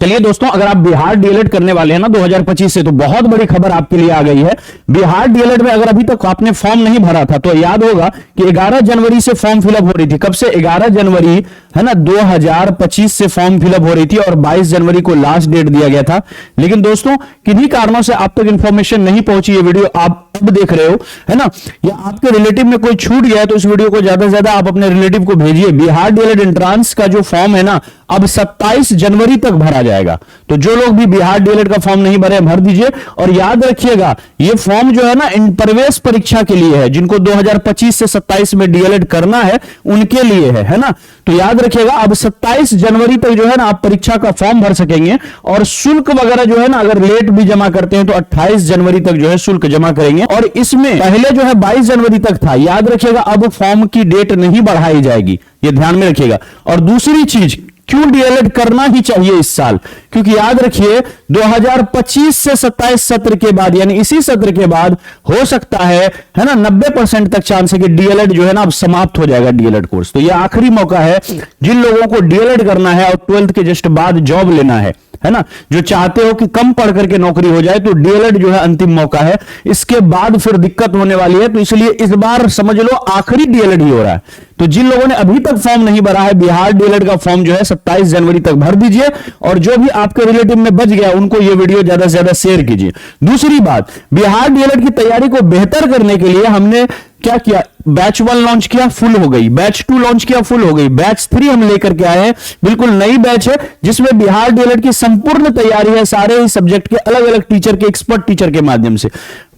चलिए दोस्तों, अगर आप बिहार डीएलएड करने वाले हैं ना 2025 से, तो बहुत बड़ी खबर आपके लिए आ गई है। बिहार डीएलएड में अगर अभी तक आपने फॉर्म नहीं भरा था तो याद होगा कि 11 जनवरी से फॉर्म फिलअप हो रही थी। कब से? 11 जनवरी है ना 2025 से फॉर्म फिलअप हो रही थी और 22 जनवरी को लास्ट डेट दिया गया था। लेकिन दोस्तों किन्हीं कारणों से आप तक इंफॉर्मेशन नहीं पहुंची। ये वीडियो आप अब देख रहे हो है ना, या आपके रिलेटिव में कोई छूट गया है तो इस वीडियो को ज्यादा से ज्यादा आप अपने रिलेटिव को भेजिए। बिहार डीएलएड एंट्रांस का जो फॉर्म है ना, अब 27 जनवरी तक भरा जाएगा। तो जो लोग भी बिहार डीएलएड का फॉर्म नहीं भरे भर दीजिए। और याद रखिएगा ये फॉर्म जो है ना प्रवेश परीक्षा के लिए है, जिनको 2025 से 27 में डीएलएड करना है उनके लिए है ना। तो याद रखिएगा अब 27 जनवरी तक जो है ना आप परीक्षा का फॉर्म भर सकेंगे। और शुल्क वगैरह जो है ना अगर लेट भी जमा करते हैं तो 28 जनवरी तक जो है शुल्क जमा करेंगे। और इसमें पहले जो है 22 जनवरी तक था, याद रखिएगा अब फॉर्म की डेट नहीं बढ़ाई जाएगी, ये ध्यान में रखिएगा। और दूसरी चीज, क्यों डीएलएड करना ही चाहिए इस साल? क्योंकि याद रखिए 2025 से 27 सत्र के बाद, यानी इसी सत्र के बाद हो सकता है ना 90% तक चांस है कि डीएलएड जो है ना अब समाप्त हो जाएगा डीएलएड कोर्स। तो यह आखिरी मौका है जिन लोगों को डीएलएड करना है और 12th के जस्ट बाद जॉब लेना है ना, जो चाहते हो कि कम पढ़ करके नौकरी हो जाए, तो डीएलएड जो है अंतिम मौका है। इसके बाद फिर दिक्कत होने वाली है, तो इसलिए इस बार समझ लो आखिरी डीएलएड ही हो रहा है। तो जिन लोगों ने अभी तक फॉर्म नहीं भरा है, बिहार डीएलएड का फॉर्म जो है 27 जनवरी तक भर दीजिए। और जो भी आपके रिलेटिव में बच गया उनको ये वीडियो ज्यादा से ज्यादा शेयर कीजिए। दूसरी बात, बिहार डीएलएड की तैयारी को बेहतर करने के लिए हमने क्या किया, बैच 1 लॉन्च किया, फुल हो गई। बैच 2 लॉन्च किया, फुल हो गई। बैच 3 हम लेकर के आए हैं, बिल्कुल नई बैच है जिसमें बिहार डीएलएड की संपूर्ण तैयारी है, सारे ही सब्जेक्ट के अलग अलग टीचर के, एक्सपर्ट टीचर के माध्यम से।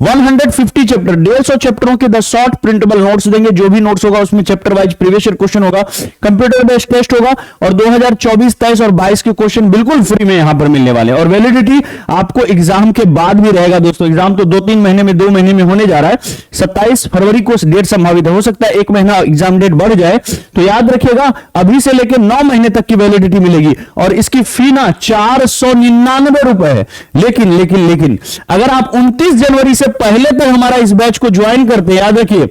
150 चैप्टर, 150 चैप्टरों के 10 शॉर्ट प्रिंटेबल नोट्स देंगे। जो भी नोट्स होगा उसमें chapter wise previous year question होगा, कंप्यूटर बेस्ड टेस्ट होगा। और 2024, 23 और 22 के क्वेश्चन बिल्कुल फ्री में यहां पर मिलने वाले हैं। और वैलिडिटी आपको एग्जाम के बाद भी रहेगा दोस्तों। एग्जाम तो 2-3 महीने में, 2 महीने में होने जा रहा है। 27 फरवरी को डेट संभावित है, हो सकता है 1 महीना एग्जाम डेट बढ़ जाए। तो याद रखिएगा अभी से लेकर 9 महीने तक की वैलिडिटी मिलेगी। और इसकी फी ना 499 रुपए है। लेकिन अगर आप 29 जनवरी से पहले तक हमारा इस बैच को ज्वाइन करते हैं, याद रखिए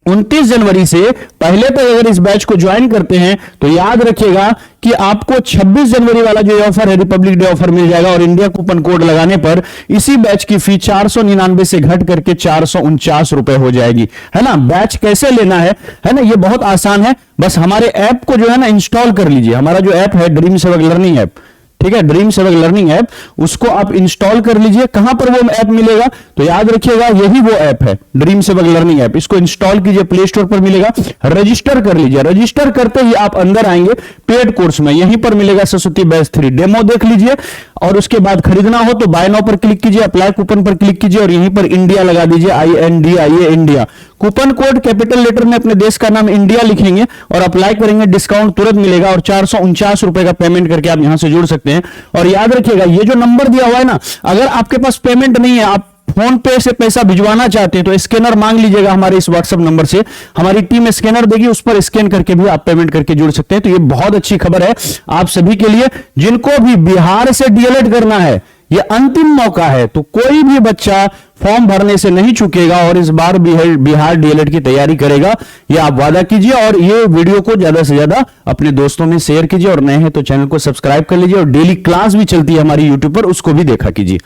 29 जनवरी से पहले तक अगर इस बैच को ज्वाइन करते हैं तो याद रखिएगा कि आपको 26 जनवरी वाला जो ऑफर है, रिपब्लिक डे ऑफर मिल जाएगा। और इंडिया कूपन कोड लगाने पर इसी बैच की फी 499 से घट करके 449 रुपए हो जाएगी, है ना। बैच कैसे लेना है ना, ये बहुत आसान है। बस हमारे ऐप को जो है ना इंस्टॉल कर लीजिए। हमारा जो ऐप है ड्रीम सेवक लर्निंग ऐप, ठीक है, ड्रीम सेवक लर्निंग ऐप, उसको आप इंस्टॉल कर लीजिए। कहां पर वो ऐप मिलेगा तो याद रखिएगा यही वो ऐप है, ड्रीम सेवक लर्निंग ऐप। इसको इंस्टॉल कीजिए, प्ले स्टोर पर मिलेगा, रजिस्टर कर लीजिए। रजिस्टर करते ही आप अंदर आएंगे पेड कोर्स में, यहीं पर मिलेगा सरस्वती बैच 3 डेमो देख लीजिए। और उसके बाद खरीदना हो तो बाय नाउ पर क्लिक कीजिए, अप्लाई कूपन पर क्लिक कीजिए और यहीं पर इंडिया लगा दीजिए, INDIA India. Coupon code capital letter में अपने देश का नाम इंडिया लिखेंगे और अप्लाई करेंगे, डिस्काउंट तुरंत मिलेगा। और 449 रुपए का पेमेंट करके आप यहां से जुड़ सकते हैं। और याद रखिएगा ये जो नंबर दिया हुआ है ना, अगर आपके पास पेमेंट नहीं है, आप फोन पे से पैसा भिजवाना चाहते हैं तो स्कैनर मांग लीजिएगा हमारे इस व्हाट्सएप नंबर से। हमारी टीम स्कैनर देगी, उस पर स्कैन करके भी आप पेमेंट करके जुड़ सकते हैं। तो ये बहुत अच्छी खबर है आप सभी के लिए जिनको भी बिहार से डीएलएड करना है। ये अंतिम मौका है, तो कोई भी बच्चा फॉर्म भरने से नहीं चूकेगा और इस बार बिहार डीएलएड की तैयारी करेगा, ये आप वादा कीजिए। और ये वीडियो को ज्यादा से ज्यादा अपने दोस्तों में शेयर कीजिए। और नए हैं तो चैनल को सब्सक्राइब कर लीजिए। और डेली क्लास भी चलती है हमारी यूट्यूब पर, उसको भी देखा कीजिए।